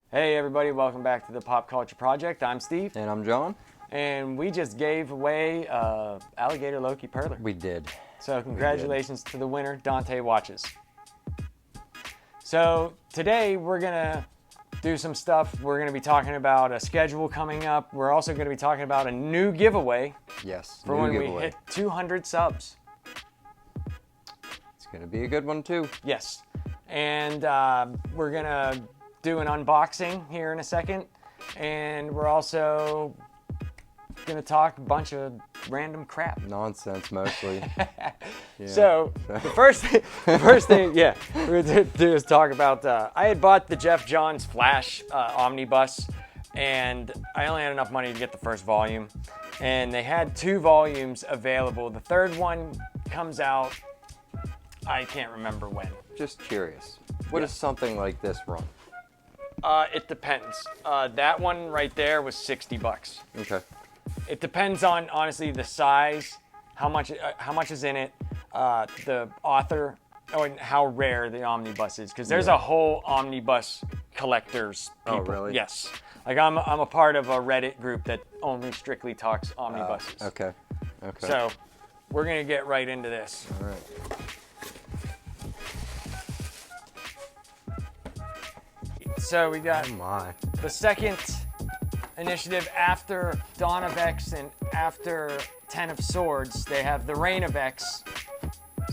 Hey everybody, welcome back to the Pop Culture Project. I'm Steve. And I'm John. And we just gave away Alligator Loki Perler. We did. So congratulations to the winner, Dante Watches. So today we're going to do some stuff. We're going to be talking about a schedule coming up. We're also going to be talking about a new giveaway. Yes, for when we hit 200 subs. It's going to be a good one too. Yes. And we're going to do an unboxing here in a second. And we're also going to talk a bunch of random crap. Nonsense, mostly. Yeah. So the first thing, we're going to do is talk about, I had bought the Jeff Johns Flash omnibus, and I only had enough money to get the first volume. And they had 2 volumes available. The third one comes out, I can't remember when. Just curious. What does something like this run? It depends. That one right there was $60. Okay. It depends on, honestly, the size, how much is in it, the author, and how rare the omnibus is. Because there's a whole omnibus collectors people. Oh, really? Yes. Like I'm a part of a Reddit group that only strictly talks omnibuses. Okay. So we're gonna get right into this. All right. So we got Oh my. the second initiative after Dawn of X and after Ten of Swords. They have the Reign of X.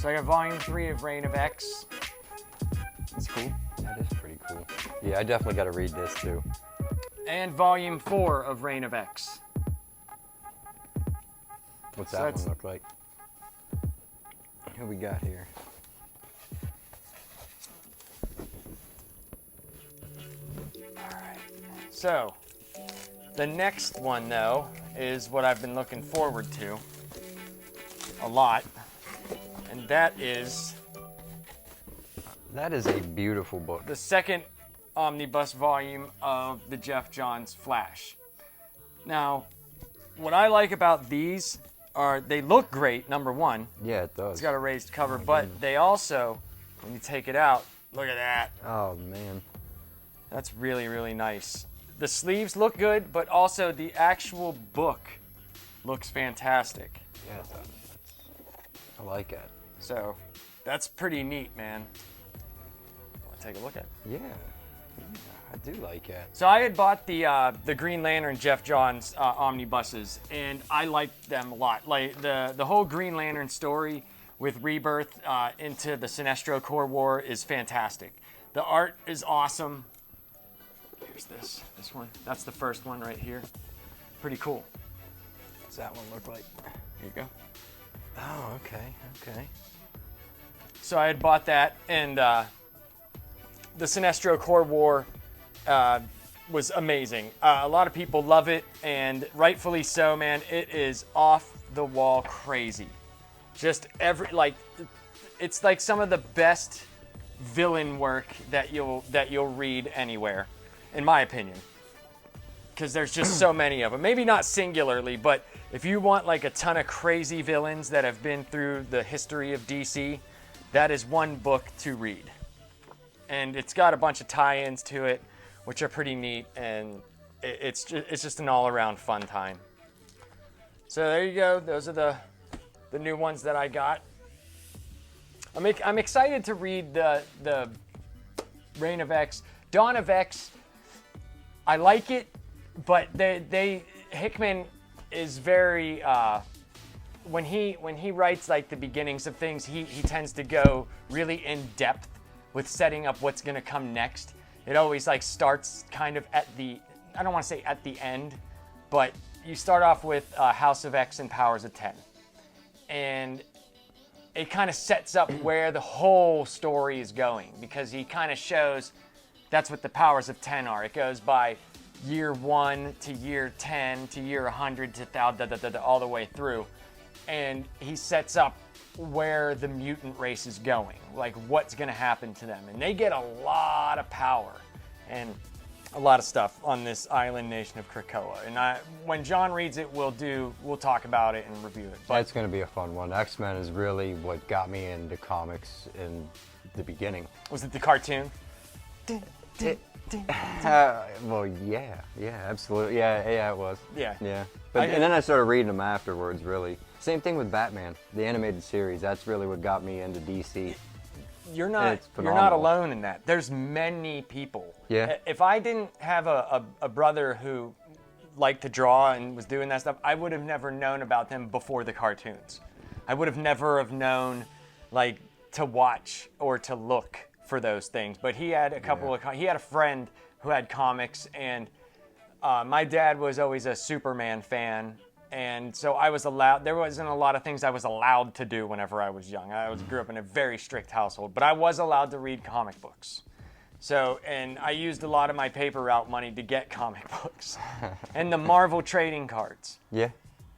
So I got volume 3 of Reign of X. That's cool. That is pretty cool. Yeah, I definitely got to read this too. And volume 4 of Reign of X. What's So that that's- one look like? What we got here? So the next one, though, is what I've been looking forward to a lot. And that is That is a beautiful book. the second omnibus volume of the Jeff Johns Flash. Now, what I like about these are they look great, number one. Yeah, it does. It's got a raised cover, but they also, when you take it out, look at that. Oh man. That's really, really nice. The sleeves look good, but also the actual book looks fantastic. Yeah, I like it. So that's pretty neat, man. Want to take a look at it? Yeah, I do like it. So I had bought the Green Lantern Jeff Johns omnibuses, and I liked them a lot. Like the whole Green Lantern story with Rebirth into the Sinestro Corps War is fantastic. The art is awesome. Here's this one. That's the first one right here. Pretty cool. What's that one look like? Here you go. Oh, okay. So I had bought that, and the Sinestro Corps War was amazing. A lot of people love it, and rightfully so, man. It is off the wall crazy. Just it's like some of the best villain work that you'll read anywhere, in my opinion. Because there's just so many of them. Maybe not singularly, but if you want like a ton of crazy villains that have been through the history of DC, that is one book to read. And it's got a bunch of tie-ins to it, which are pretty neat, and it's just an all-around fun time. So there you go. Those are the new ones that I got. I'm excited to read the Reign of X. Dawn of X, I like it, but Hickman is very when he writes like the beginnings of things, he tends to go really in depth with setting up what's gonna come next. It always like starts kind of at the, I don't want to say at the end, but you start off with House of X and Powers of 10, and it kind of sets up where the whole story is going, because he kind of shows that's what the Powers of 10 are. It goes by year 1 to year 10 to year 100 to all the way through. And he sets up where the mutant race is going, like what's going to happen to them. And they get a lot of power and a lot of stuff on this island nation of Krakoa. And when John reads it, we'll talk about it and review it. But It's going to be a fun one. X-Men is really what got me into comics in the beginning. was it the cartoon? Well, yeah, absolutely. Yeah, it was. Yeah. Yeah. But and then I started reading them afterwards, really. Same thing with Batman, the animated series. That's really what got me into DC. You're not phenomenal. alone in that. There's many people. Yeah. If I didn't have a brother who liked to draw and was doing that stuff, I would have never known about them before the cartoons. I would have never have known like to watch or to look for those things. But he had a couple he had a friend who had comics, and my dad was always a Superman fan. And so I was allowed, there wasn't a lot of things I was allowed to do whenever I was young. Grew up in a very strict household, but I was allowed to read comic books. So, and I used a lot of my paper route money to get comic books. And the Marvel trading cards. Yeah.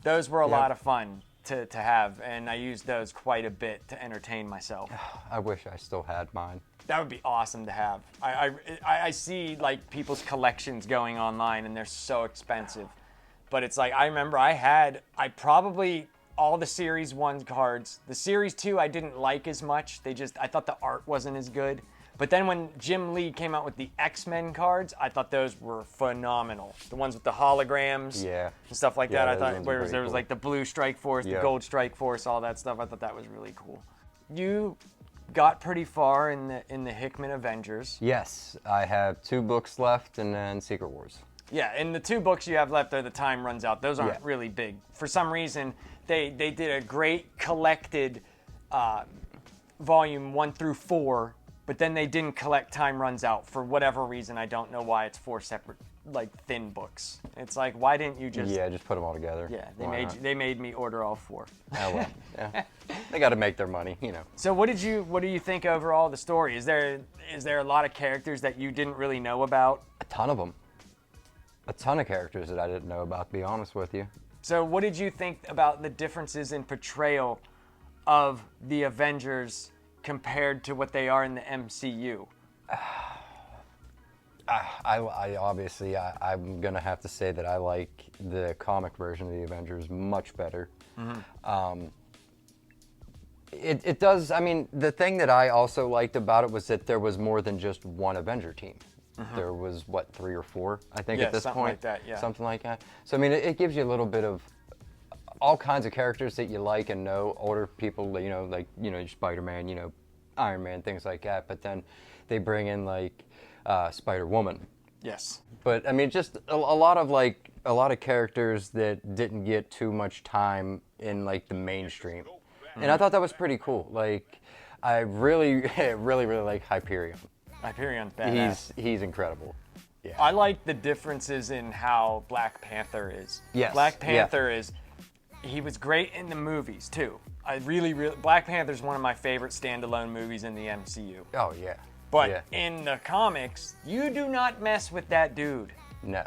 Those were a lot of fun to have, and I used those quite a bit to entertain myself. I wish I still had mine. That would be awesome to have. I see like people's collections going online, and they're so expensive. But it's like, I remember I probably all the Series 1 cards. The Series 2 I didn't like as much. I thought the art wasn't as good. But then when Jim Lee came out with the X-Men cards, I thought those were phenomenal. The ones with the holograms and stuff like that. I thought there was like the Blue Strike Force, the Gold Strike Force, all that stuff. I thought that was really cool. You got pretty far in the Hickman Avengers. Yes, I have 2 books left and then Secret Wars. Yeah, and the 2 books you have left are The Time Runs Out. Those aren't really big. For some reason, they did a great collected volume 1 through 4, but then they didn't collect Time Runs Out for whatever reason. I don't know why. It's 4 separate, like, thin books. It's like, why didn't you just... Yeah, just put them all together. Yeah, they made me order all 4. Oh, well, yeah. They got to make their money, you know. So what do you think overall of the story? Is there a lot of characters that you didn't really know about? A ton of them. A ton of characters that I didn't know about, to be honest with you. So what did you think about the differences in portrayal of the Avengers compared to what they are in the MCU? I'm going to have to say that I like the comic version of the Avengers much better. Mm-hmm. It does, I mean, the thing that I also liked about it was that there was more than just one Avenger team. Mm-hmm. There was, 3 or 4, I think, at this something point. Like that, yeah. Something like that. So, I mean, it gives you a little bit of all kinds of characters that you like and know. Older people, like Spider-Man, Iron Man, things like that. But then they bring in, like, Spider-Woman. Yes. But, I mean, just a lot of characters that didn't get too much time in, like, the mainstream. Mm-hmm. And I thought that was pretty cool. Like, I really, really like Hyperion. Hyperion's badass. He's incredible. Yeah. I like the differences in how Black Panther is. Yes. Black Panther he was great in the movies too. Black Panther's one of my favorite standalone movies in the MCU. Oh yeah. But in the comics, you do not mess with that dude. No,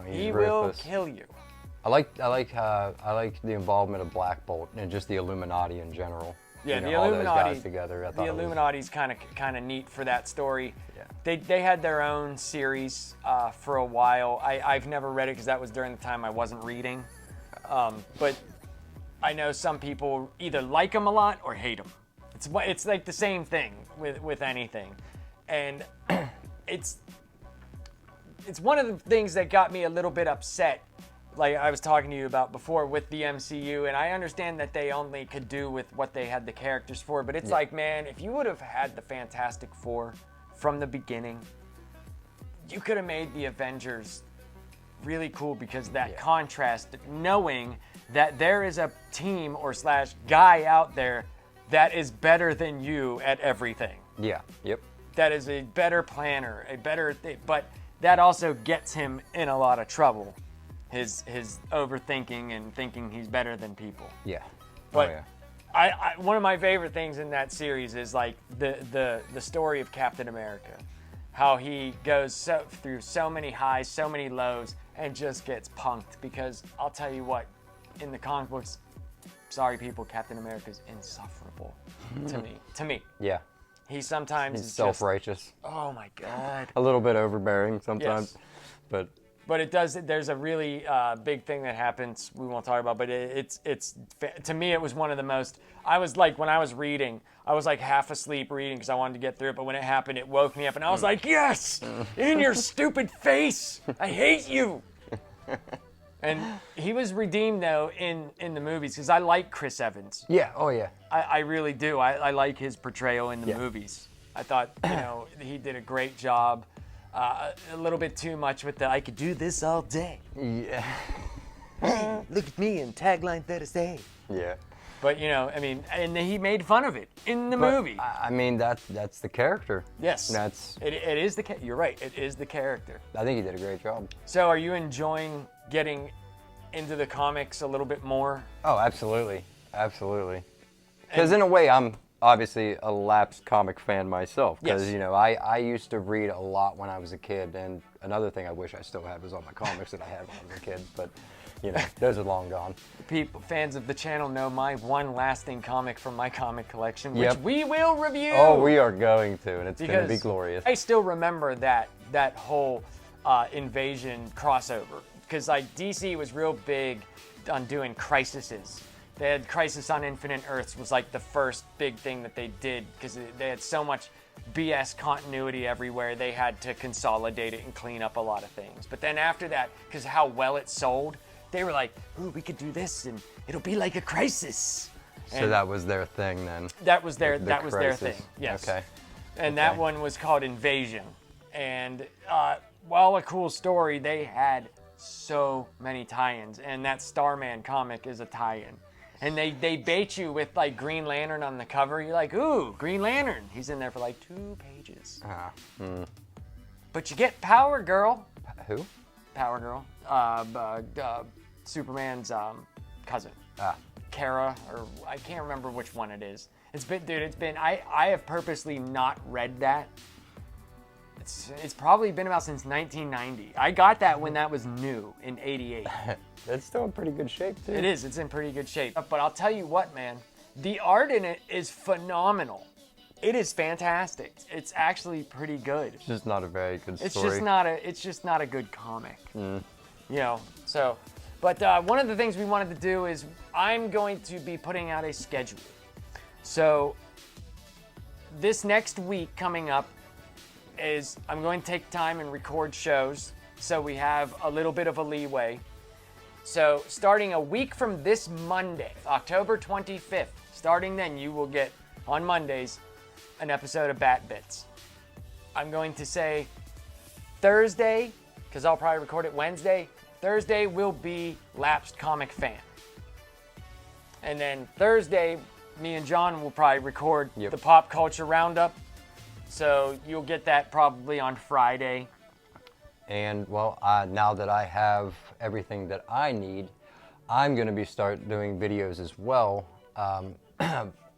he ruthless. will kill you. I like the involvement of Black Bolt and just the Illuminati in general. Yeah, the all Illuminati those guys together. The Illuminati's kind of neat for that story. Yeah. They had their own series for a while. I've never read it because that was during the time I wasn't reading. But I know some people either like them a lot or hate them. It's like the same thing with anything, and it's one of the things that got me a little bit upset. Like I was talking to you about before with the MCU, and I understand that they only could do with what they had the characters for, but it's like, man, if you would have had the Fantastic Four from the beginning, you could have made the Avengers really cool because that contrast, knowing that there is a team or / guy out there that is better than you at everything. Yeah, yep. That is a better planner, a better thing, but that also gets him in a lot of trouble. His overthinking and thinking he's better than people. Yeah. But I one of my favorite things in that series is like the story of Captain America. How he goes through so many highs, so many lows, and just gets punked. Because I'll tell you what, in the comic books, sorry people, Captain America's insufferable to me. Yeah. He's sometimes self-righteous. Oh my God. A little bit overbearing sometimes, yes. but But it does. There's a really big thing that happens. We won't talk about, but it's to me it was one of the most. I was like when I was reading, I was like half asleep reading because I wanted to get through it. But when it happened, it woke me up, and I was like, "Yes, in your stupid face! I hate you." And he was redeemed though in the movies because I like Chris Evans. Yeah. Oh yeah. I really do. I like his portrayal in the movies. I thought he did a great job. A little bit too much with the I could do this all day. Yeah. Look at me and tagline that is A. Yeah. But I mean, and he made fun of it in the movie. I mean, that's the character. Yes. That's. It is the. You're right. It is the character. I think he did a great job. So, are you enjoying getting into the comics a little bit more? Oh, absolutely, absolutely. Because in a way, I'm obviously a lapsed comic fan myself. Because Yes. I used to read a lot when I was a kid, and another thing I wish I still had was all my comics that I had when I was a kid. But those are long gone. People, fans of the channel know my one lasting comic from my comic collection, which Yep. we will review. Oh, we are going to, and it's going to be Because glorious. I still remember that whole Invasion crossover because like DC was real big on doing crises. They had Crisis on Infinite Earths was like the first big thing that they did because they had so much BS continuity everywhere. They had to consolidate it and clean up a lot of things. But then after that, because how well it sold, they were like, "Ooh, we could do this and it'll be like a crisis." So that was their thing then. That was their The was their crisis. thing. Yes. Okay. And that one was called Invasion. And while a cool story, they had so many tie-ins. And that Starman comic is a tie-in. And they bait you with like Green Lantern on the cover. You're like, ooh, Green Lantern. He's in there for like 2 pages. But you get Power Girl. Who? Power Girl. Superman's cousin. Kara, or I can't remember which one it is. It's been, I have purposely not read that. It's probably been about since 1990. I got that when that was new in 88. That's still in pretty good shape too. It is, it's in pretty good shape. But I'll tell you what, man, the art in it is phenomenal. It is fantastic. It's actually pretty good. It's just not a very good story. It's just not a good comic. So, but one of the things we wanted to do is I'm going to be putting out a schedule. So this next week coming up is I'm going to take time and record shows so we have a little bit of a leeway. So starting a week from this Monday, October 25th, starting then you will get on Mondays an episode of Bat Bits. I'm going to say Thursday, because I'll probably record it Wednesday. Thursday will be Lapsed Comic Fan. And then Thursday, me and John will probably record the Pop Culture Roundup. So you'll get that probably on Friday. And well, now that I have everything that I need, I'm going to be start doing videos as well.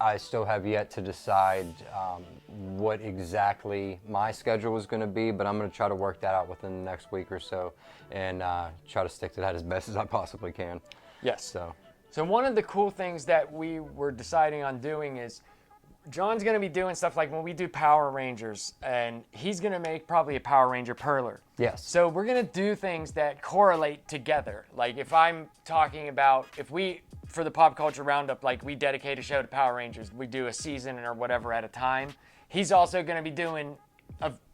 I still have yet to decide what exactly my schedule is going to be, but I'm going to try to work that out within the next week or so and try to stick to that as best as I possibly can. Yes. So one of the cool things that we were deciding on doing is John's going to be doing stuff like when we do Power Rangers, and he's going to make probably a Power Ranger perler. Yes. So we're going to do things that correlate together. Like if I'm talking about, for the Pop Culture Roundup, like we dedicate a show to Power Rangers, we do a season or whatever at a time. He's also going to be doing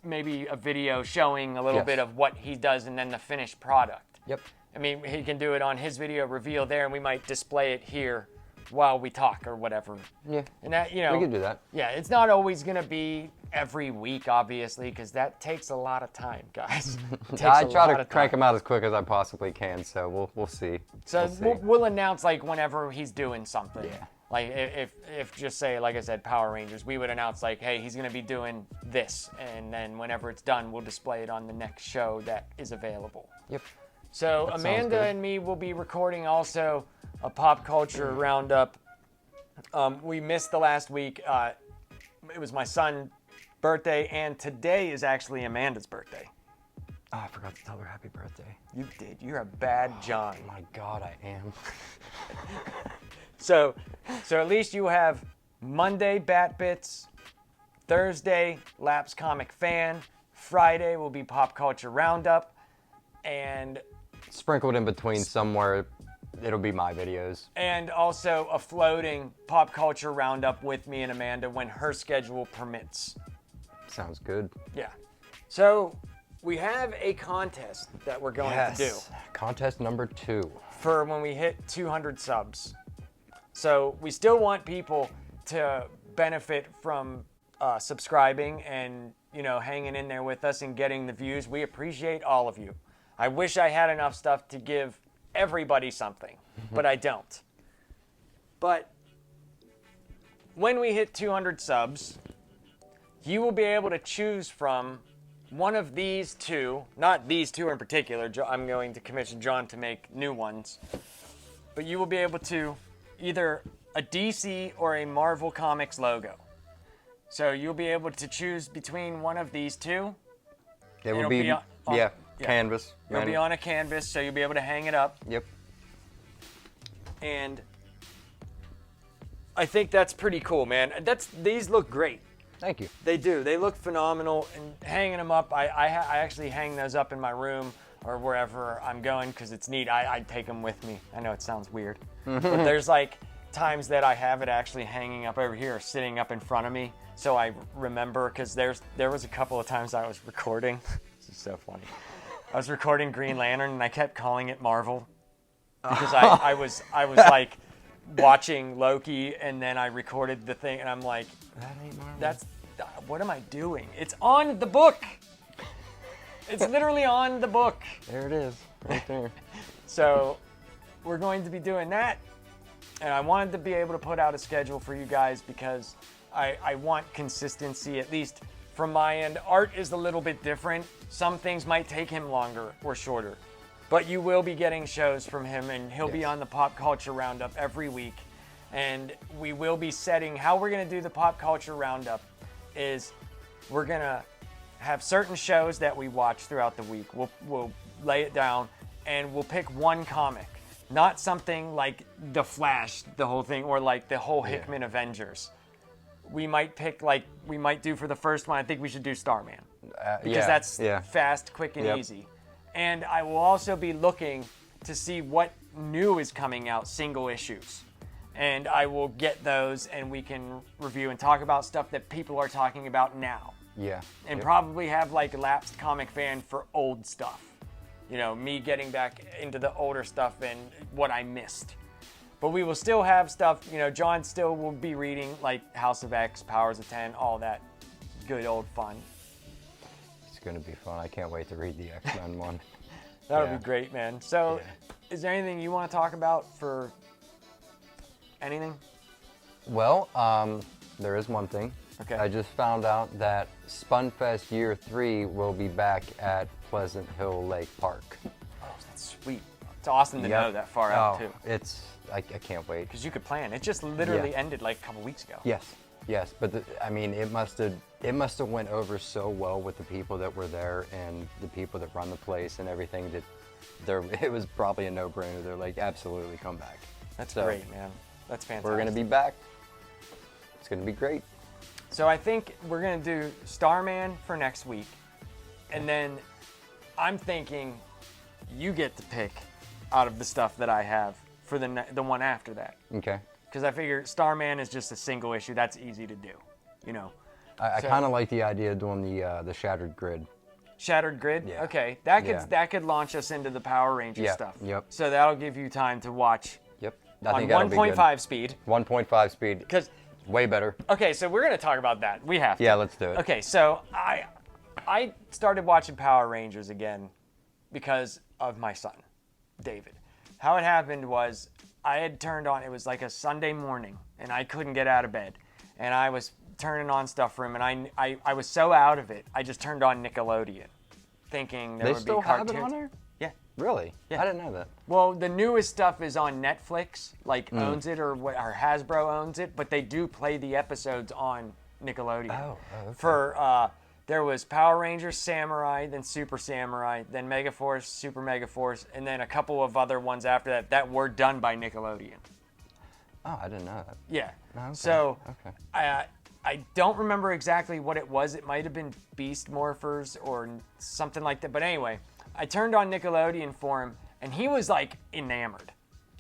maybe a video showing a little bit of what he does and then the finished product. Yep. I mean, he can do it on his video reveal there, and we might display it here while we talk or whatever. Yeah. And that, we can do that. Yeah, it's not always going to be every week, obviously, because that takes a lot of time, guys. I try to crank them out as quick as I possibly can, so we'll see. So we'll announce like whenever he's doing something. Yeah. Like if just say, like I said, Power Rangers, we would announce like, hey, he's going to be doing this, and then whenever it's done, we'll display it on the next show that is available. Yep. So That sounds Amanda good. and me will be recording also a Pop Culture Roundup. We missed the last week. It was my son's birthday, and today is actually Amanda's birthday. Oh, I forgot to tell her happy birthday. You did. You're a bad John. Oh my God, I am. So at least you have Monday Bat Bits, Thursday Lapsed Comic Fan, Friday will be Pop Culture Roundup, and Sprinkled in between somewhere, it'll be my videos. And also a floating pop culture roundup with me and Amanda when her schedule permits. Sounds good. Yeah. So we have a contest that we're going to do. Contest number 2. For when we hit 200 subs. So we still want people to benefit from subscribing and, you know, hanging in there with us and getting the views. We appreciate all of you. I wish I had enough stuff to give everybody something, but I don't. But when we hit 200 subs, you will be able to choose from one of these two, not these two in particular. I'm going to commission John to make new ones. But you will be able to either a DC or a Marvel Comics logo. So you'll be able to choose between one of these two. It will be, canvas. It'll be on a canvas, so you'll be able to hang it up. Yep. And I think that's pretty cool, man. These look great. Thank you. They do. They look phenomenal. And hanging them up, I actually hang those up in my room or wherever I'm going because it's neat. I take them with me. I know it sounds weird. But there's like times that I have it actually hanging up over here, sitting up in front of me. So I remember because there was a couple of times I was recording. This is so funny. I was recording Green Lantern and I kept calling it Marvel because I was like watching Loki and then I recorded the thing and I'm like, that ain't Marvel. What am I doing? It's on the book. It's literally on the book. There it is, right there. So we're going to be doing that. And I wanted to be able to put out a schedule for you guys because I want consistency, at least from my end. Art is a little bit different. Some things might take him longer or shorter. But you will be getting shows from him, and he'll be on the Pop Culture Roundup every week. And we will be setting how we're going to do the Pop Culture Roundup is we're going to have certain shows that we watch throughout the week. We'll lay it down, and we'll pick one comic. Not something like The Flash, the whole thing, or like the whole Hickman Avengers. We might pick, like, we might do for the first one, I think we should do Starman. Because that's fast, quick, and easy. And I will also be looking to see what new is coming out, single issues. And I will get those and we can review and talk about stuff that people are talking about now. Yeah. And probably have like a lapsed comic fan for old stuff. You know, me getting back into the older stuff and what I missed. But we will still have stuff, you know, John still will be reading like House of X, Powers of 10, all that good old fun. It's going to be fun. I can't wait to read the X-Men one. That'll be great, man. So, is there anything you want to talk about for anything? Well, there is one thing. Okay. I just found out that Spunfest Year 3 will be back at Pleasant Hill Lake Park. Oh, that's sweet. It's awesome to know that far out, too. I can't wait. Because you could plan. It just literally ended like a couple weeks ago. Yes, but I mean, it must have went over so well with the people that were there and the people that run the place and everything that it was probably a no-brainer. They're like, absolutely come back. That's great, man. That's fantastic. We're gonna be back. It's gonna be great. So I think we're gonna do Starman for next week, and then I'm thinking you get to pick out of the stuff that I have for the one after that. Okay. Because I figure Starman is just a single issue. That's easy to do, you know. I kind of like the idea of doing the Shattered Grid. Shattered Grid? Yeah. Okay. That could launch us into the Power Ranger stuff. Yep. So that'll give you time to watch I on think that'll be 1.5 speed. 1.5 speed. Because way better. Okay, so we're going to talk about that. We have to. Yeah, let's do it. Okay, so I started watching Power Rangers again because of my son, David. How it happened was I had turned on, it was like a Sunday morning, and I couldn't get out of bed. And I was turning on stuff for him, and I was so out of it, I just turned on Nickelodeon, thinking there would be cartoons. They still have it on there? Yeah. Really? Yeah. I didn't know that. Well, the newest stuff is on Netflix, like owns it, or Hasbro owns it, but they do play the episodes on Nickelodeon. Oh, okay. For there was Power Rangers Samurai, then Super Samurai, then Megaforce, Super Megaforce, and then a couple of other ones after that were done by Nickelodeon. Oh, I didn't know that. Yeah. Okay. So I don't remember exactly what it was. It might have been Beast Morphers or something like that. But anyway, I turned on Nickelodeon for him, and he was like enamored.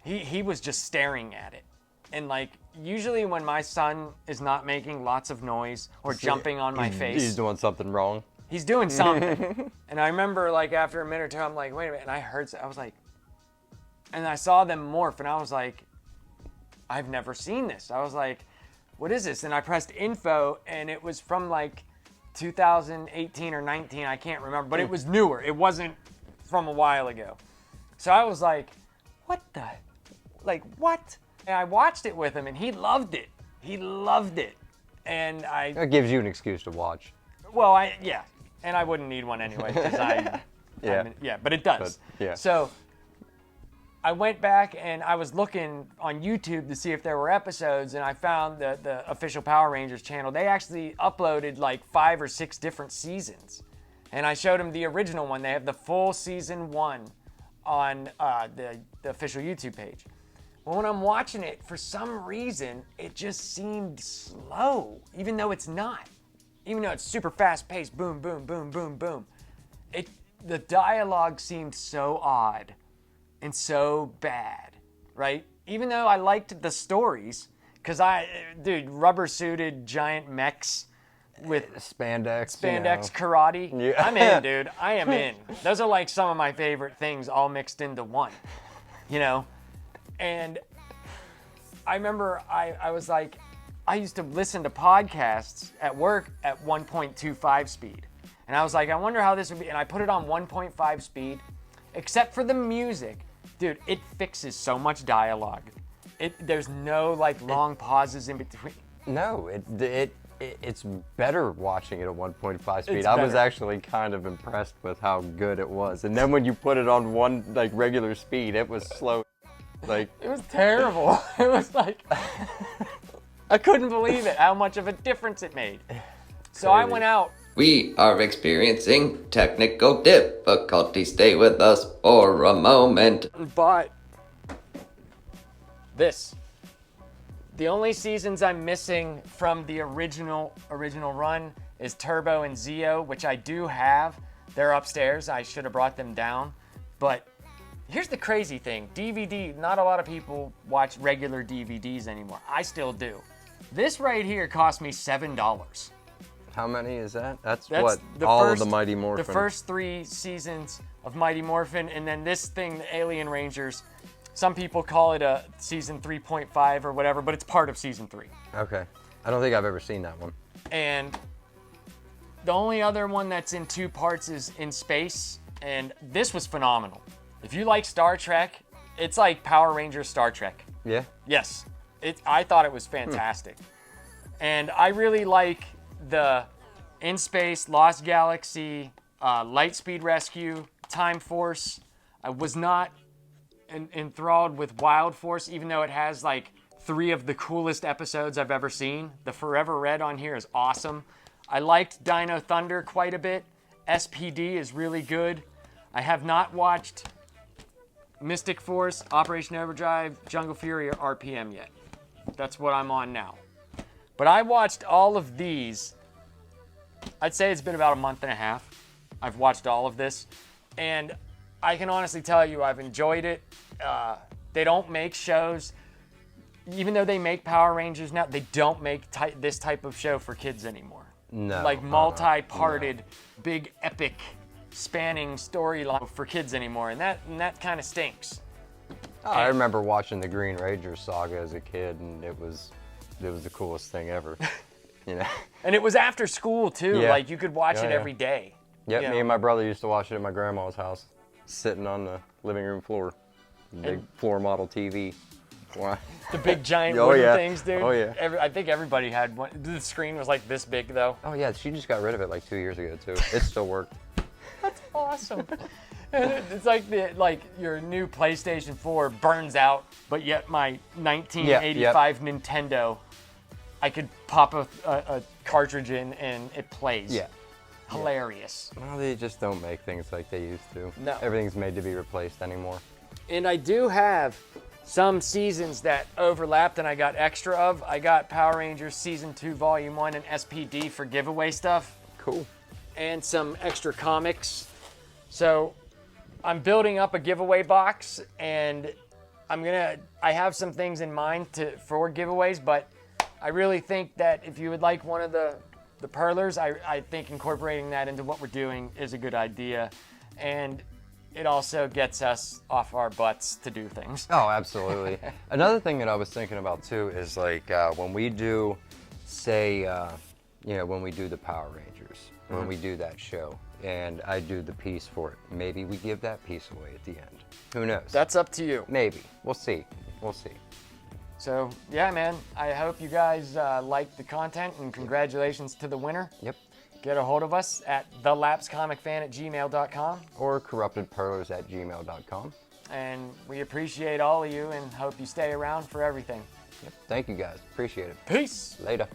He was just staring at it. And like usually when my son is not making lots of noise or jumping on my face, He's doing something wrong. he's doing something. And I remember like after a minute or two, I'm like, wait a minute. And I was like, and I saw them morph, and I was like, I've never seen this. I was like, what is this? And I pressed info, and it was from like 2018 or 19, I can't remember, but it was newer. It wasn't from a while ago. So I was like, what? And I watched it with him, and he loved it. He loved it. And That gives you an excuse to watch. yeah. And I wouldn't need one anyway, because Yeah. but it does. But, yeah. So I went back and I was looking on YouTube to see if there were episodes, and I found the official Power Rangers channel. They actually uploaded like 5 or 6 different seasons. And I showed him the original one. They have the full season 1 on the official YouTube page. Well, when I'm watching it, for some reason, it just seemed slow, even though it's not. Even though it's super fast paced, boom, boom, boom, boom, boom. The dialogue seemed so odd and so bad, right? Even though I liked the stories, because rubber suited giant mechs with spandex karate. Yeah. I'm in, dude. I am in. Those are like some of my favorite things all mixed into one, you know? And I remember I was like, I used to listen to podcasts at work at 1.25 speed. And I was like, I wonder how this would be. And I put it on 1.5 speed, except for the music. Dude, it fixes so much dialogue. There's no like long pauses in between. No, it's better watching it at 1.5 speed. It's I was better. actually kind of impressed with how good it was. And then when you put it on one like regular speed, it was slow. Like It was terrible. It was like, I couldn't believe it, how much of a difference it made. So I went out. We are experiencing technical difficulty. Stay with us for a moment. But this. The only seasons I'm missing from the original run is Turbo and Zeo, which I do have. They're upstairs. I should have brought them down. But here's the crazy thing. DVD, not a lot of people watch regular DVDs anymore. I still do. This right here cost me $7. how many is that? That's That's what all of the Mighty Morphin. The first 3 seasons of Mighty Morphin, and then this thing, the Alien Rangers. Some people call it a season 3.5 or whatever, but it's part of season 3. Okay. I don't think I've ever seen that one. And the only other one that's in 2 parts is In Space, and this was phenomenal. If you like Star Trek, it's like Power Rangers Star Trek. Yeah? Yes, I thought it was fantastic. And I really like the In Space, Lost Galaxy, Lightspeed Rescue, Time Force. I was not enthralled with Wild Force, even though it has like 3 of the coolest episodes I've ever seen. The Forever Red on here is awesome. I liked Dino Thunder quite a bit. SPD is really good. I have not watched Mystic Force, Operation Overdrive, Jungle Fury, or RPM yet. That's what I'm on now. But I watched all of these. I'd say it's been about a month and a half. I've watched all of this. And I can honestly tell you I've enjoyed it. They don't make shows. Even though they make Power Rangers now, they don't make this type of show for kids anymore. No. Like multi-parted, big epic spanning storyline for kids anymore, and that kind of stinks. Oh, I remember watching the Green Ranger saga as a kid, and it was the coolest thing ever. You know. And it was after school too. Yeah. Like you could watch Yeah, it yeah. every day. Yep, You me know? and my brother used to watch it at my grandma's house, sitting on the living room floor. Big floor model TV. Wow. The big giant Oh, wooden yeah. things, dude. Oh, yeah. I think everybody had one. The screen was like this big though. Oh yeah, she just got rid of it like 2 years ago too. It still worked. That's awesome. And it's like your new PlayStation 4 burns out, but yet my 1985 Nintendo, I could pop a cartridge in and it plays. Yeah. Hilarious. Well, they just don't make things like they used to. No. Everything's made to be replaced anymore. And I do have some seasons that overlapped and I got extra of. I got Power Rangers Season 2 Volume 1 and SPD for giveaway stuff. Cool. And some extra comics. So I'm building up a giveaway box, and I have some things in mind for giveaways, but I really think that if you would like one of the purlers, I think incorporating that into what we're doing is a good idea, and it also gets us off our butts to do things. Oh, absolutely. Another thing that I was thinking about too is like when we do, say, when we do the Power Rangers, when we do that show, and I do the piece for it, maybe we give that piece away at the end. Who knows? That's up to you. Maybe. We'll see. We'll see. So, yeah, man, I hope you guys like the content, and congratulations to the winner. Yep. Get a hold of us at thelapscomicfan@gmail.com. Or corruptedpurlers@gmail.com. And we appreciate all of you and hope you stay around for everything. Yep. Thank you guys. Appreciate it. Peace. Later.